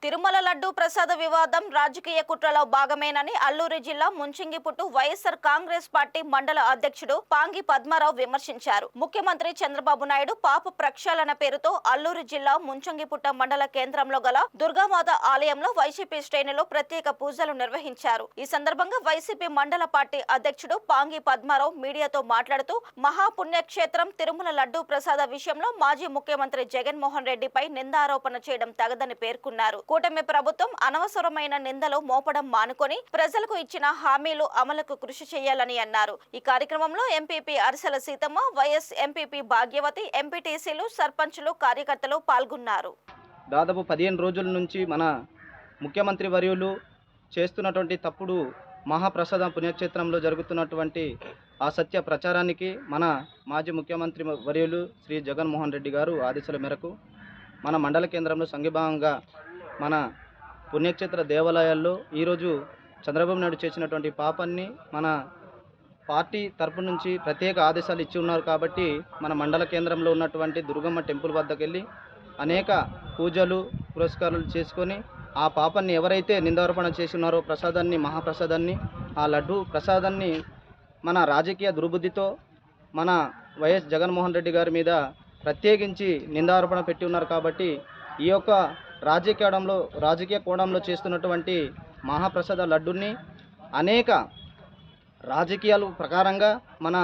తిరుమల లడ్డూ ప్రసాద వివాదం రాజకీయ కుట్రలో భాగమేనని అల్లూరి జిల్లా ముంచింగిపుట్టు వైఎస్ఆర్ కాంగ్రెస్ పార్టీ మండల అధ్యక్షుడు పాంగి పద్మారావు విమర్శించారు. ముఖ్యమంత్రి చంద్రబాబు నాయుడు పాప ప్రక్షాళన పేరుతో అల్లూరి జిల్లా ముంచంగిపుట్ట మండల కేంద్రంలో గల దుర్గామాత ఆలయంలో వైసీపీ శ్రేణులు ప్రత్యేక పూజలు నిర్వహించారు. ఈ సందర్భంగా వైసీపీ మండల పార్టీ అధ్యక్షుడు పాంగి పద్మారావు మీడియాతో మాట్లాడుతూ మహాపుణ్యక్షేత్రం తిరుమల లడ్డూ ప్రసాద విషయంలో మాజీ ముఖ్యమంత్రి జగన్మోహన్ రెడ్డిపై నిందారోపణ చేయడం తగదని పేర్కొన్నారు. కూటమి ప్రభుత్వం అనవసరమైన నిందలు మోపడం మానుకొని ప్రజలకు ఇచ్చిన హామీలు అమలుకు కృషి చేయాలని అన్నారు. ఈ కార్యక్రమంలో MPP Arisela Seethamma, vice MPP Bhagyavathi, ఎంపీటీసీలు, సర్పంచులు, కార్యకర్తలు పాల్గొన్నారు. దాదాపు 15 రోజుల నుంచి మన ముఖ్యమంత్రి వర్యులు చేస్తున్నటువంటి తప్పుడు మహాప్రసాదం పుణ్యక్షేత్రంలో జరుగుతున్నటువంటి ఆ సత్య ప్రచారానికి మన మాజీ ముఖ్యమంత్రి వర్యులు శ్రీ జగన్మోహన్ రెడ్డి గారు ఆదేశాల మేరకు మన మండల కేంద్రంలో సంఘీభాగంగా మన పుణ్యక్షేత్ర దేవాలయాల్లో ఈరోజు చంద్రబాబు నాయుడు చేసినటువంటి పాపాన్ని మన పార్టీ తరపు నుంచి ప్రత్యేక ఆదేశాలు ఇచ్చి ఉన్నారు. కాబట్టి మన మండల కేంద్రంలో ఉన్నటువంటి దుర్గమ్మ టెంపుల్ వద్దకు వెళ్ళి అనేక పూజలు పురస్కారాలు చేసుకొని ఆ పాపాన్ని ఎవరైతే నిందారోపణ చేసి ఉన్నారో ప్రసాదాన్ని, మహాప్రసాదాన్ని, ఆ లడ్డు ప్రసాదాన్ని మన రాజకీయ దుర్బుద్ధితో మన వైఎస్ జగన్మోహన్ రెడ్డి గారి మీద ప్రత్యేకించి నిందారోపణ పెట్టి ఉన్నారు. కాబట్టి ఈ యొక్క రాజకీయ కోణంలో చేస్తున్నటువంటి మహాప్రసాద లడ్డుని అనేక రాజకీయాలు ప్రకారంగా మన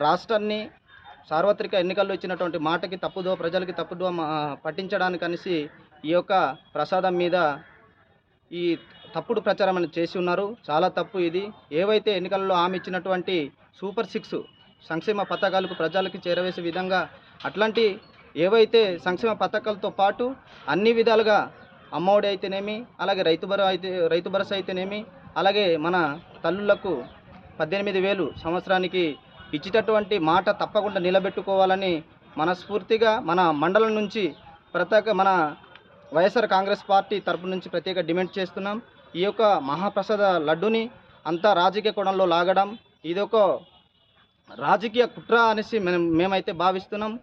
రాష్ట్రాన్ని సార్వత్రిక ఎన్నికల్లో ఇచ్చినటువంటి మాటకి తప్పుదో ప్రజలకి తప్పుదో పట్టించడానికి అనేసి ఈ యొక్క ప్రసాదం మీద ఈ తప్పుడు ప్రచారం అనేది చేసి ఉన్నారు. చాలా తప్పు ఇది. ఏవైతే ఎన్నికల్లో హామీ ఇచ్చినటువంటి సూపర్ 6 సంక్షేమ పథకాలకు ప్రజలకు చేరవేసే విధంగా అట్లాంటి ఏవైతే సంక్షేమ పథకాలతో పాటు అన్ని విధాలుగా అమ్మఒడి అయితేనేమి, అలాగే రైతు భరోసా అయితేనేమి, అలాగే మన తల్లులకు 18,000 సంవత్సరానికి ఇచ్చేటటువంటి మాట తప్పకుండా నిలబెట్టుకోవాలని మనస్ఫూర్తిగా మన మండలం నుంచి మన వైఎస్ఆర్ కాంగ్రెస్ పార్టీ తరపు నుంచి ప్రత్యేక డిమాండ్ చేస్తున్నాం. ఈ యొక్క మహాప్రసాద లడ్డుని అంతా రాజకీయ కోణంలో లాగడం ఇదొక రాజకీయ కుట్ర అనేసి మేమైతే భావిస్తున్నాం.